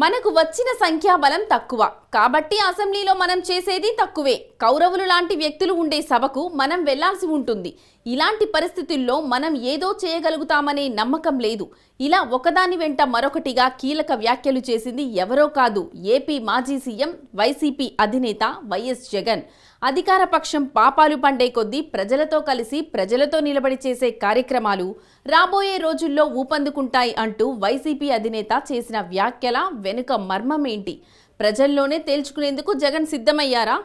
మనకు వచ్చిన సంఖ్యాబలం తక్కువ కాబట్టి అసెంబ్లీలో మనం చేసేది తక్కువే. కౌరవులు లాంటి వ్యక్తులు ఉండే సభకు మనం వెళ్లాల్సి ఉంటుంది. ఇలాంటి పరిస్థితుల్లో మనం ఏదో చేయగలుగుతామనే నమ్మకం లేదు. ఇలా ఒకదాని వెంట మరొకటిగా కీలక వ్యాఖ్యలు చేసింది ఎవరో కాదు, ఏపీ మాజీ సీఎం వైసీపీ అధినేత వైఎస్ జగన్. అధికార పక్షం పాపాలు పండే కొద్దీ ప్రజలతో కలిసి ప్రజలతో నిలబడి చేసే కార్యక్రమాలు రాబోయే రోజుల్లో ఊపందుకుంటాయి అంటూ వైసీపీ అధినేత చేసిన వ్యాఖ్యల వెనుక మర్మం ఏంటి? ప్రజల్లోనే తేల్చుకునేందుకు జగన్ సిద్ధమయ్యారా?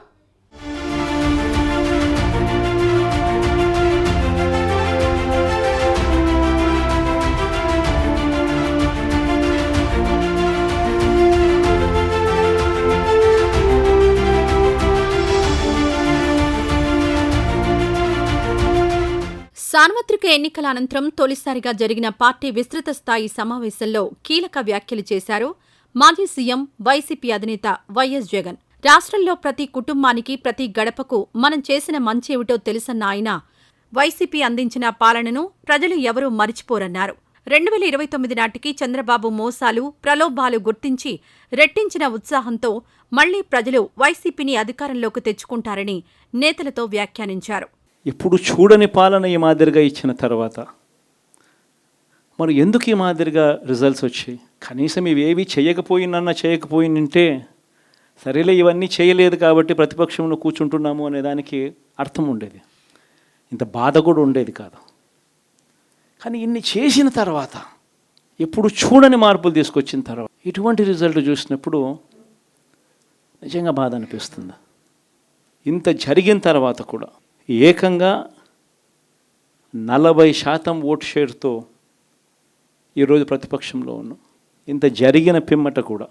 సార్వత్రిక ఎన్నికల అనంతరం తొలిసారిగా జరిగిన పార్టీ విస్తృత స్థాయి సమావేశంలో కీలక వ్యాఖ్యలు చేశారు మాజీ సీఎం వైసీపీ అధినేత వైఎస్ జగన్. రాష్ట్రంలో ప్రతి కుటుంబానికి, ప్రతి గడపకు మనం చేసిన మంచేమిటో తెలుసన్న ఆయన వైసీపీ అందించిన పాలనను ప్రజలు ఎవరూ మరిచిపోరన్నారు. 2029 నాటికి చంద్రబాబు మోసాలు, ప్రలోభాలు గుర్తించి రెట్టించిన ఉత్సాహంతో మళ్లీ ప్రజలు వైసీపీని అధికారంలోకి తెచ్చుకుంటారని నేతలతో వ్యాఖ్యానించారు. ఇప్పుడు చూడని పాలన ఈ మాదిరిగా ఇచ్చిన తర్వాత మరి ఎందుకు ఈ మాదిరిగా రిజల్ట్స్ వచ్చాయి? కనీసం ఇవేవి చేయకపోయిందంటే సరేలే, ఇవన్నీ చేయలేదు కాబట్టి ప్రతిపక్షంలో కూర్చుంటున్నాము అనే దానికి అర్థం ఉండేది, ఇంత బాధ కూడా ఉండేది కాదు. కానీ ఇన్ని చేసిన తర్వాత, ఎప్పుడు చూడని మార్పులు తీసుకొచ్చిన తర్వాత ఇటువంటి రిజల్ట్ చూసినప్పుడు నిజంగా బాధ అనిపిస్తుంది. ఇంత జరిగిన తర్వాత కూడా ఏకంగా 40% ఓటు షేర్తో ఈరోజు ప్రతిపక్షంలో ఉన్నాం. ఇంత జరిగిన పిమ్మట కూడా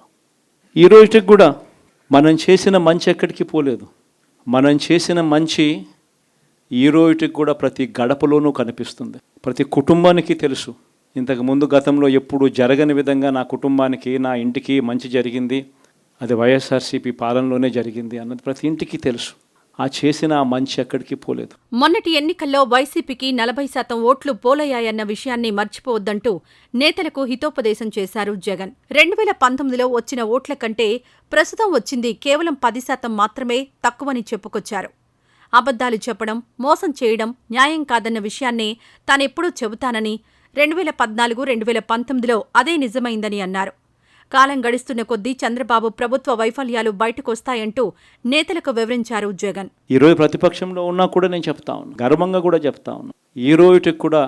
ఈ రోజుకి కూడా మనం చేసిన మంచి ఎక్కడికి పోలేదు. మనం చేసిన మంచి ఈ రోజుకి కూడా ప్రతి గడపలోనూ కనిపిస్తుంది. ప్రతి కుటుంబానికి తెలుసు, ఇంతకుముందు గతంలో ఎప్పుడు జరగని విధంగా నా కుటుంబానికి, నా ఇంటికి మంచి జరిగింది, అది వైఎస్ఆర్సీపీ పాలనలోనే జరిగింది అన్నది ప్రతి ఇంటికి తెలుసు. ఆ చేసిన ఆ మంచి ఎక్కడికి పోలేదు. మొన్నటి ఎన్నికల్లో వైసీపీకి 40% ఓట్లు పోలయ్యాయన్న విషయాన్ని మర్చిపోవద్దంటూ నేతలకు హితోపదేశం చేశారు జగన్. 2019లో వచ్చిన ఓట్ల కంటే ప్రస్తుతం వచ్చింది కేవలం 10% మాత్రమే తక్కువని చెప్పుకొచ్చారు. అబద్దాలు చెప్పడం, మోసం చేయడం న్యాయం కాదన్న విషయాన్నే తానెప్పుడూ చెబుతానని, 2014, 2019లో అదే నిజమైందని అన్నారు. కాలం గడుస్తున్న కొద్దీ చంద్రబాబు ప్రభుత్వ వైఫల్యాలు బయటకొస్తాయంటూ నేతలకు వివరించారు జగన్. ఈరోజు ప్రతిపక్షంలో ఉన్నా కూడా నేను చెప్తా ఉన్నా, గర్వంగా కూడా చెప్తా ఉన్నా, ఈ రోజుకి కూడా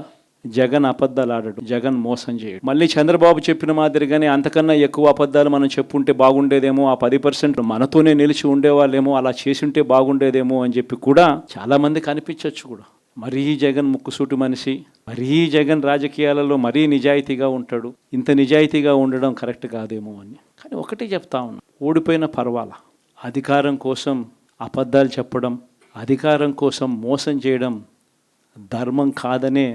జగన్ అబద్ధాలు ఆడడు, జగన్ మోసం చేయడు. మళ్ళీ చంద్రబాబు చెప్పిన మాదిరిగానే అంతకన్నా ఎక్కువ అబద్ధాలు మనం చెప్పుంటే బాగుండేదేమో, ఆ 10% మనతోనే నిలిచి ఉండేవాళ్ళేమో, అలా చేసి ఉంటే బాగుండేదేమో అని చెప్పి కూడా చాలామంది కనిపించవచ్చు కూడా. మరీ జగన్ ముక్కుసూటి మనిషి, మరీ జగన్ రాజకీయాలలో మరీ నిజాయితీగా ఉంటాడు, ఇంత నిజాయితీగా ఉండడం కరెక్ట్ కాదేమో అని. కానీ ఒకటే చెప్తా ఉన్నా, ఓడిపోయిన పర్వాలా, అధికారం కోసం అబద్ధాలు చెప్పడం, అధికారం కోసం మోసం చేయడం ధర్మం కాదనే,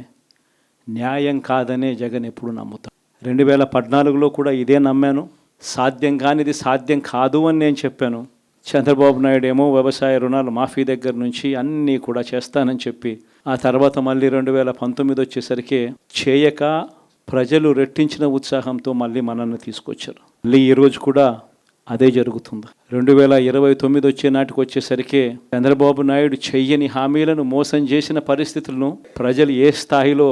న్యాయం కాదనే జగన్ ఎప్పుడు నమ్ముతాడు. 2014లో కూడా ఇదే నమ్మాను. సాధ్యం కానిది సాధ్యం కాదు అని నేను చెప్పాను. చంద్రబాబు నాయుడు ఏమో వ్యవసాయ రుణాలు మాఫీ దగ్గర నుంచి అన్నీ కూడా చేస్తానని చెప్పి, ఆ తర్వాత మళ్ళీ 2019 వచ్చేసరికి చేయక ప్రజలు రెట్టించిన ఉత్సాహంతో మళ్ళీ మనల్ని తీసుకొచ్చారు. మళ్ళీ ఈరోజు కూడా అదే జరుగుతుంది. 2029 వచ్చే నాటికి వచ్చేసరికి చంద్రబాబు నాయుడు చెయ్యని హామీలను, మోసం చేసిన పరిస్థితులను ప్రజలు ఏ స్థాయిలో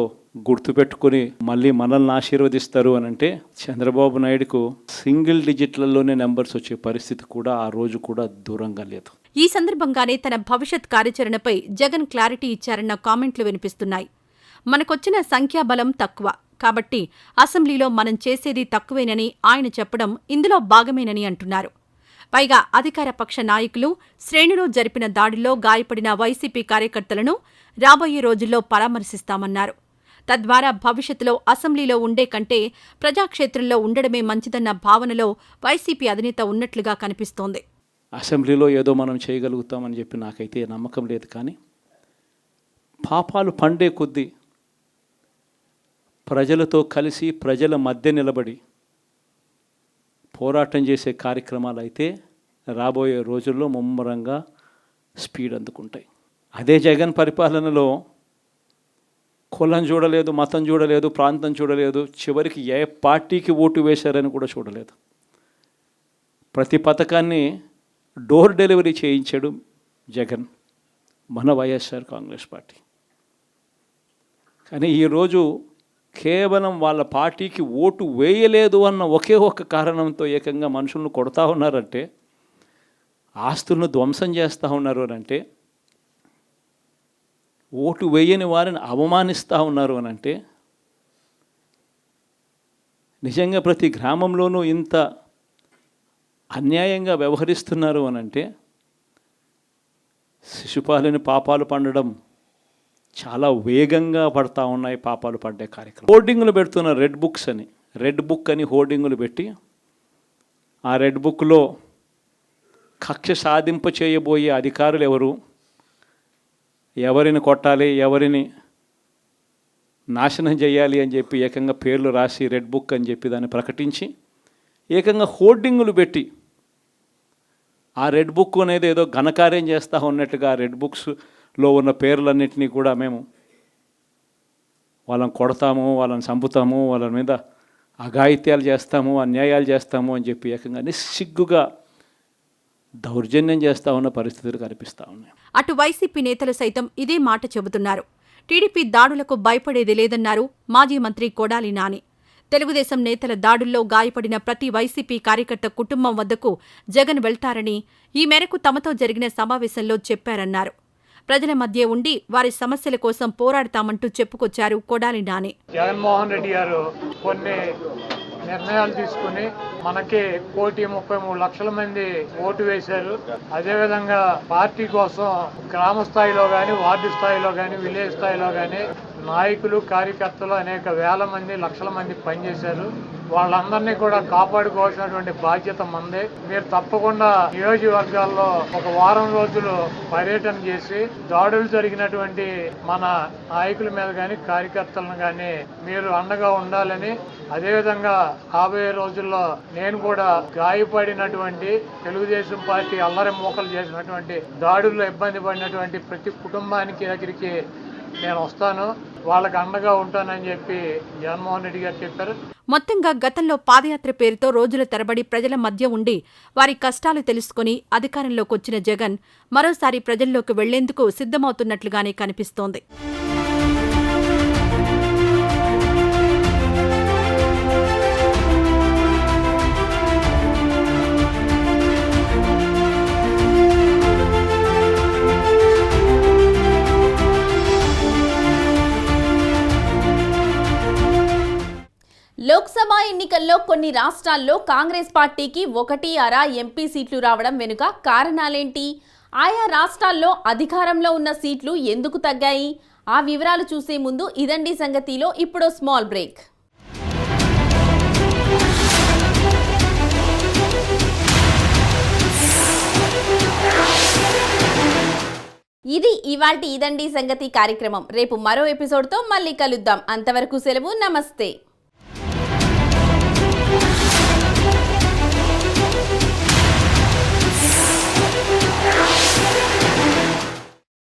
గుర్తుపెట్టుకుని మళ్ళీ మనల్ని ఆశీర్వదిస్తారు అని అంటే, చంద్రబాబు నాయుడుకు సింగిల్ డిజిట్లలోనే నెంబర్స్ వచ్చే పరిస్థితి కూడా ఆ రోజు కూడా దూరంగా లేదు. ఈ సందర్భంగానే తన భవిష్యత్ కార్యాచరణపై జగన్ క్లారిటీ ఇచ్చారన్న కామెంట్లు వినిపిస్తున్నాయి. మనకొచ్చిన సంఖ్యాబలం తక్కువ కాబట్టి అసెంబ్లీలో మనం చేసేది తక్కువేనని ఆయన చెప్పడం ఇందులో భాగమేనని అంటున్నారు. పైగా అధికార పక్ష నాయకులు, శ్రేణులు జరిపిన దాడిలో గాయపడిన వైసీపీ కార్యకర్తలను రాబోయే రోజుల్లో పరామర్శిస్తామన్నారు. తద్వారా భవిష్యత్తులో అసెంబ్లీలో ఉండే కంటే ప్రజాక్షేత్రంలో ఉండడమే మంచిదన్న భావనలో వైసీపీ అధినేత ఉన్నట్లుగా కనిపిస్తోంది. అసెంబ్లీలో ఏదో మనం చేయగలుగుతామని చెప్పి నాకైతే నమ్మకం లేదు. కానీ పాపాలు పండే కొద్దీ ప్రజలతో కలిసి ప్రజల మధ్య నిలబడి పోరాటం చేసే కార్యక్రమాలు అయితే రాబోయే రోజుల్లో ముమ్మరంగా స్పీడ్ అందుకుంటాయి. అదే జగన్ పరిపాలనలో కులం చూడలేదు, మతం చూడలేదు, ప్రాంతం చూడలేదు, చివరికి ఏ పార్టీకి ఓటు వేశారని కూడా చూడలేదు. ప్రతి పథకాన్ని డోర్ డెలివరీ చేయించాడు జగన్, మన వైఎస్ఆర్ కాంగ్రెస్ పార్టీ. కానీ ఈరోజు కేవలం వాళ్ళ పార్టీకి ఓటు వేయలేదు అన్న ఒకే ఒక్క కారణంతో ఏకంగా మనుషులను కొడతా ఉన్నారంటే, ఆస్తులను ధ్వంసం చేస్తూ ఉన్నారు అని అంటే, ఓటు వేయని వారిని అవమానిస్తూ ఉన్నారు అని అంటే, నిజంగా ప్రతి గ్రామంలోనూ ఇంత అన్యాయంగా వ్యవహరిస్తున్నారు అని అంటే, శిశుపాలని పాపాలు పండడం చాలా వేగంగా పడతా ఉన్నాయి. పాపాలు పడ్డే కార్యక్రమం హోర్డింగులు పెడుతున్నారు, రెడ్ బుక్ అని హోర్డింగులు పెట్టి, ఆ రెడ్ బుక్లో కక్ష సాధింప చేయబోయే అధికారులు ఎవరు, ఎవరిని కొట్టాలి, ఎవరిని నాశనం చేయాలి అని చెప్పి ఏకంగా పేర్లు రాసి రెడ్ బుక్ అని చెప్పి దాన్ని ప్రకటించి ఏకంగా హోర్డింగులు పెట్టి, ఆ రెడ్ బుక్ అనేది ఏదో ఘనకార్యం చేస్తూ ఉన్నట్టుగా ఆ రెడ్ బుక్స్లో ఉన్న పేర్లన్నింటినీ కూడా మేము వాళ్ళని కొడతాము, వాళ్ళని చంపుతాము, వాళ్ళ మీద అఘాయిత్యాలు చేస్తాము, అన్యాయాలు చేస్తాము అని చెప్పి ఏకంగా నిస్సిగ్గుగా దౌర్జన్యం చేస్తూ ఉన్న పరిస్థితులు కనిపిస్తూ ఉన్నాయి. అటు వైసీపీ నేతలు సైతం ఇదే మాట చెబుతున్నారు. టీడీపీ దాడులకు భయపడేది లేదన్నారు మాజీ మంత్రి కొడాలి నాని. తెలుగుదేశం నేతల దాడుల్లో గాయపడిన ప్రతి వైసీపీ కార్యకర్త కుటుంబం వద్దకు జగన్ వెళ్తారని, ఈ మేరకు తమతో జరిగిన సమావేశంలో చెప్పారన్నారు. ప్రజల మధ్య ఉండి వారి సమస్యల కోసం పోరాడతామంటూ చెప్పుకొచ్చారు కొడాలి నాని. జగన్మోహన్ రెడ్డి గారు కొన్ని నిర్ణయాలు తీసుకుని మనకి 1,33,00,000 మంది ఓటు వేశారు. అదేవిధంగా పార్టీ కోసం గ్రామ స్థాయిలో కానీ, వార్డు స్థాయిలో కానీ, విలేజ్ స్థాయిలో కానీ నాయకులు, కార్యకర్తలు అనేక వేల మంది, లక్షల మంది పనిచేశారు. వాళ్ళందరినీ కూడా కాపాడుకోవాల్సినటువంటి బాధ్యత మందే. మీరు తప్పకుండా నియోజకవర్గాల్లో ఒక వారం రోజులు పర్యటన చేసి దాడులు జరిగినటువంటి మన నాయకుల మీద కానీ, కార్యకర్తలను కానీ మీరు అండగా ఉండాలని, అదేవిధంగా రాబోయే రోజుల్లో నేను కూడా గాయపడినటువంటి తెలుగుదేశం పార్టీ అల్లరి మూకలు చేసినటువంటి దాడుల్లో ఇబ్బంది పడినటువంటి ప్రతి కుటుంబానికి దగ్గరికి నేను వస్తాను, వాళ్ళకి అండగా ఉంటానని చెప్పి జగన్మోహన్ రెడ్డి గారు చెప్పారు. మొత్తంగా గతంలో పాదయాత్ర పేరుతో రోజుల తరబడి ప్రజల మధ్య ఉండి వారి కష్టాలు తెలుసుకుని అధికారంలోకొచ్చిన జగన్ మరోసారి ప్రజల్లోకి వెళ్లేందుకు సిద్ధమవుతున్నట్లుగానే కనిపిస్తోంది. లోక్సభ ఎన్నికల్లో కొన్ని రాష్ట్రాల్లో కాంగ్రెస్ పార్టీకి 1/6 ఎంపీ సీట్లు రావడం వెనుక కారణాలేంటి? ఆయా రాష్ట్రాల్లో అధికారంలో ఉన్న సీట్లు ఎందుకు తగ్గాయి? ఆ వివరాలు చూసే ముందు ఇదండి సంగతిలో ఇప్పుడు స్మాల్ బ్రేక్. ఇది ఇవాల్టి ఇదండి సంగతి కార్యక్రమం. రేపు మరో ఎపిసోడ్తో మళ్ళీ కలుద్దాం. అంతవరకు సెలవు, నమస్తే.